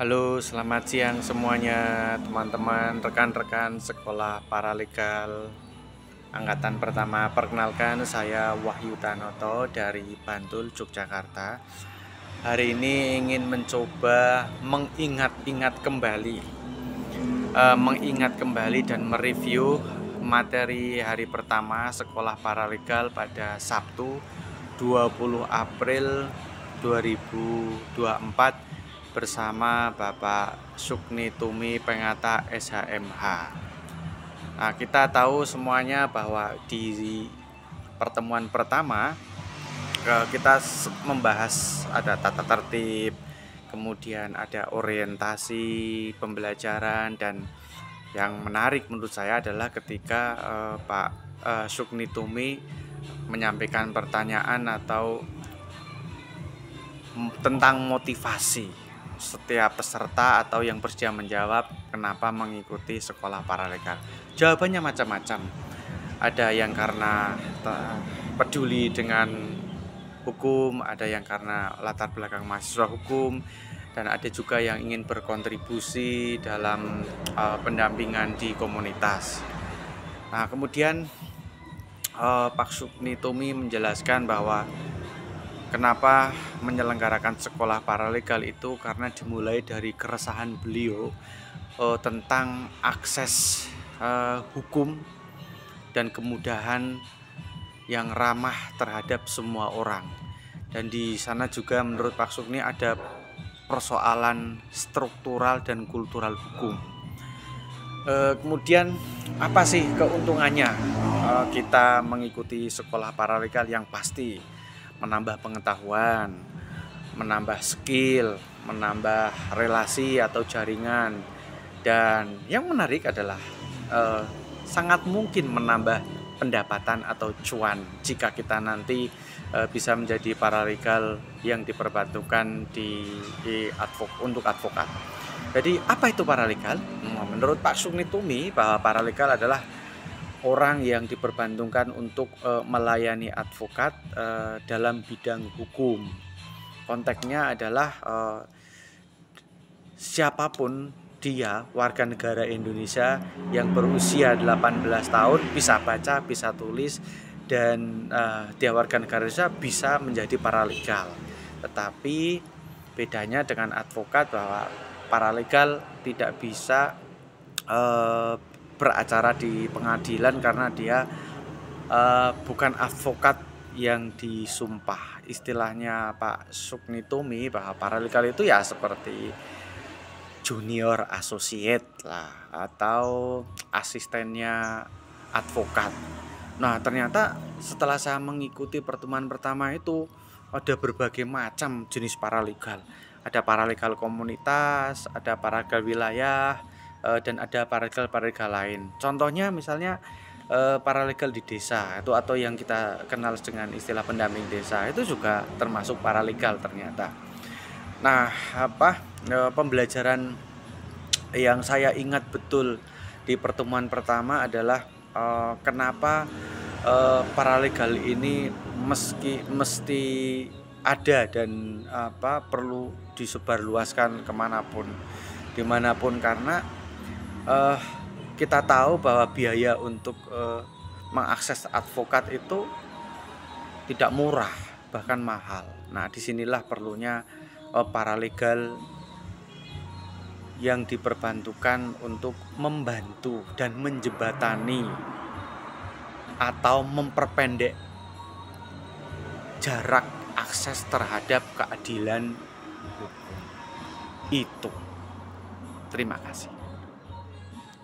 Halo, selamat siang semuanya, teman-teman, rekan-rekan sekolah paralegal angkatan pertama. Perkenalkan, saya Wahyu Tanoto dari Bantul, Yogyakarta. Hari ini ingin mencoba mengingat kembali dan mereview materi hari pertama sekolah paralegal pada Sabtu 20 April 2024 bersama Bapak Sukni Tumi Pengata SHMH. Nah, kita tahu semuanya bahwa di pertemuan pertama kita membahas ada tata tertib, kemudian ada orientasi pembelajaran, dan yang menarik menurut saya adalah ketika Pak Sukni Tumi menyampaikan pertanyaan atau tentang motivasi setiap peserta atau yang bersedia menjawab kenapa mengikuti sekolah paralegal. Jawabannya macam-macam. Ada yang karena peduli dengan hukum, ada yang karena latar belakang mahasiswa hukum, dan ada juga yang ingin berkontribusi dalam pendampingan di komunitas. Nah, kemudian Pak Sukni Tumi menjelaskan bahwa kenapa menyelenggarakan sekolah paralegal itu karena dimulai dari keresahan beliau tentang akses hukum dan kemudahan yang ramah terhadap semua orang. Dan di sana juga menurut Pak Sukni ada persoalan struktural dan kultural hukum. Kemudian apa sih keuntungannya kita mengikuti sekolah paralegal? Yang pasti menambah pengetahuan, menambah skill, menambah relasi atau jaringan, dan yang menarik adalah sangat mungkin menambah pendapatan atau cuan jika kita nanti bisa menjadi paralegal yang diperbantukan untuk advokat. Jadi apa itu paralegal? Menurut Pak Sukni Tumi bahwa paralegal adalah orang yang diperbantukan untuk melayani advokat dalam bidang hukum. Konteksnya adalah siapapun dia, warga negara Indonesia yang berusia 18 tahun, bisa baca, bisa tulis, dan dia warga negara Indonesia bisa menjadi paralegal. Tetapi bedanya dengan advokat bahwa paralegal tidak bisa beracara di pengadilan karena dia bukan advokat yang disumpah. Istilahnya Pak Sukni Tumi bahwa paralegal itu ya seperti junior associate lah atau asistennya advokat. Nah, ternyata setelah saya mengikuti pertemuan pertama itu ada berbagai macam jenis paralegal. Ada paralegal komunitas, ada paralegal wilayah, dan ada paralegal lain. Contohnya misalnya paralegal di desa itu, atau yang kita kenal dengan istilah pendamping desa, itu juga termasuk paralegal ternyata. Nah, pembelajaran yang saya ingat betul di pertemuan pertama adalah kenapa paralegal ini mesti ada dan perlu disebarluaskan dimanapun, karena kita tahu bahwa biaya untuk mengakses advokat itu tidak murah, bahkan mahal. Nah, disinilah perlunya paralegal yang diperbantukan untuk membantu dan menjembatani atau memperpendek jarak akses terhadap keadilan hukum itu. Terima kasih.